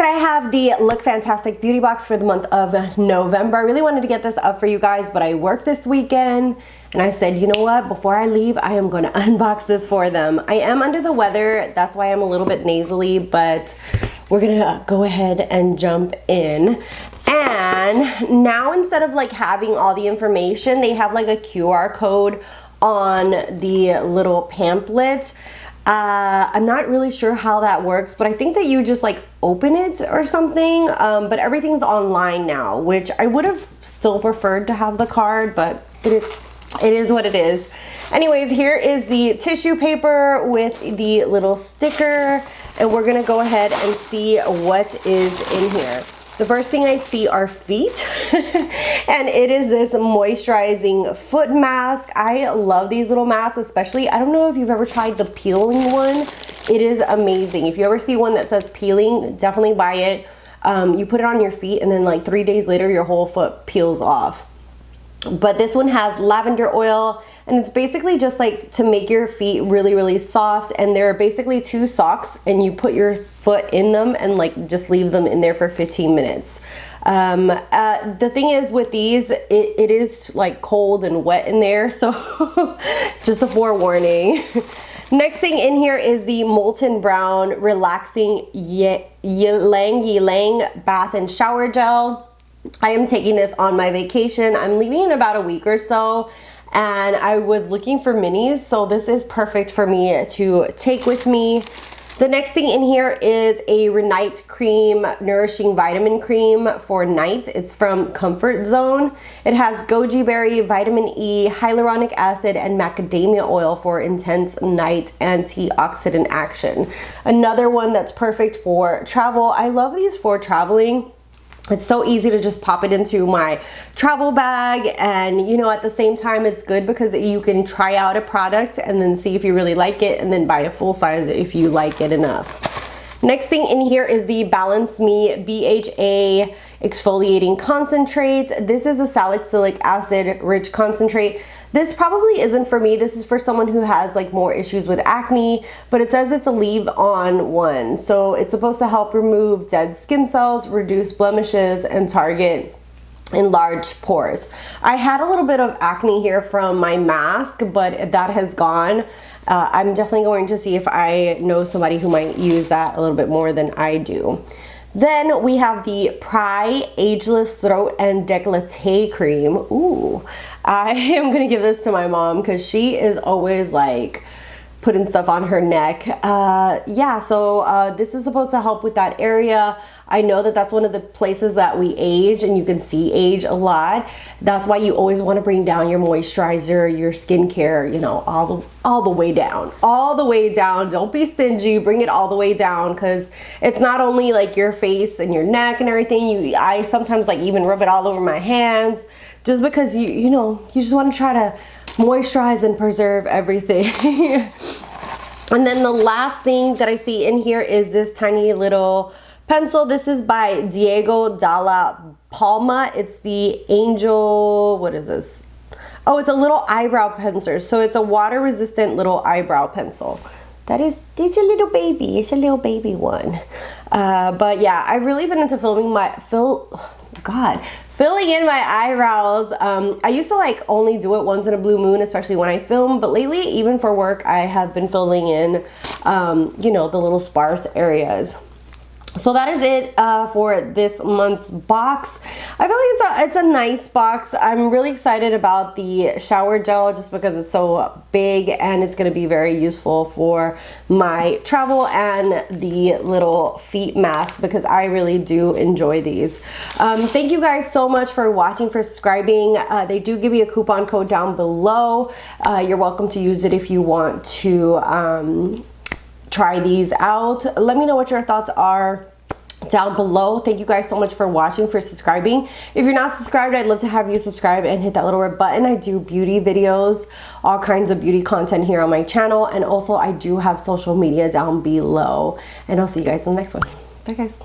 that I have the Look Fantastic Beauty Box for the month of November. I really wanted to get this up for you guys, but I worked this weekend and I said, you know what, before I leave, I am going to unbox this for them. I am under the weather, that's why I'm a little bit nasally, but we're gonna go ahead and jump in. And now instead of like having all the information, they have like a QR code on the little pamphlet. I'm not really sure how that works, but I think that you just like open it or something, but everything's online now, which I would have still preferred to have the card, but it is what it is. Anyways, here is the tissue paper with the little sticker, and we're gonna go ahead and see what is in here. The first thing I see are feet, and it is this moisturizing foot mask. I love these little masks, especially, I don't know if you've ever tried the peeling one. It is amazing. If you ever see one that says peeling, definitely buy it. You put it on your feet and then like 3 days later, your whole foot peels off. But this one has lavender oil, and it's basically just like to make your feet really, really soft. And they're basically 2 socks, and you put your foot in them and like just leave them in there for 15 minutes. The thing is with these, it is like cold and wet in there, so just a forewarning. Next thing in here is the Molten Brown Relaxing Ylang Ylang Bath and Shower Gel. I am taking this on my vacation. I'm leaving in about a week or so, and I was looking for minis, so this is perfect for me to take with me. The next thing in here is a Renite Cream Nourishing Vitamin Cream for night. It's from Comfort Zone. It has goji berry, vitamin E, hyaluronic acid, and macadamia oil for intense night antioxidant action. Another one that's perfect for travel. I love these for traveling. It's so easy to just pop it into my travel bag, and you know, at the same time it's good because you can try out a product and then see if you really like it, and then buy a full size if you like it enough. Next thing in here is the Balance Me BHA Exfoliating Concentrate. This is a salicylic acid rich concentrate. This probably isn't for me. This is for someone who has like more issues with acne, but it says it's a leave-on one. So it's supposed to help remove dead skin cells, reduce blemishes, and target enlarged pores. I had a little bit of acne here from my mask, but that has gone. I'm definitely going to see if I know somebody who might use that a little bit more than I do. Then we have the Pry Ageless Throat and Décolleté Cream. Ooh, I am gonna give this to my mom because she is always like putting stuff on her neck. This is supposed to help with that area. I know that that's one of the places that we age, and you can see age a lot. That's why you always want to bring down your moisturizer, your skincare, you know, all the way down. All the way down. Don't be stingy. Bring it all the way down, because it's not only like your face and your neck and everything. I sometimes like even rub it all over my hands, just because you know, you just want to try to moisturize and preserve everything. And then the last thing that I see in here is this tiny little pencil. This is by Diego Dalla Palma. It's the Angel, what is this? Oh, it's a little eyebrow pencil. So it's a water resistant little eyebrow pencil. It's a little baby. It's a little baby one. But yeah, I've really been into filling in my eyebrows. I used to like only do it once in a blue moon, especially when I film, but lately, even for work, I have been filling in, you know, the little sparse areas. So that is it for this month's box. I feel like it's a nice box. I'm really excited about the shower gel just because it's so big, and it's going to be very useful for my travel, and the little feet mask because I really do enjoy these. Thank you guys so much for watching, for subscribing. They do give you a coupon code down below. You're welcome to use it if you want to try these out. Let me know what your thoughts are down below. Thank you guys so much for watching, for subscribing. If you're not subscribed, I'd love to have you subscribe and hit that little red button. I do beauty videos, all kinds of beauty content here on my channel, and also I do have social media down below. And I'll see you guys in the next one. Bye guys.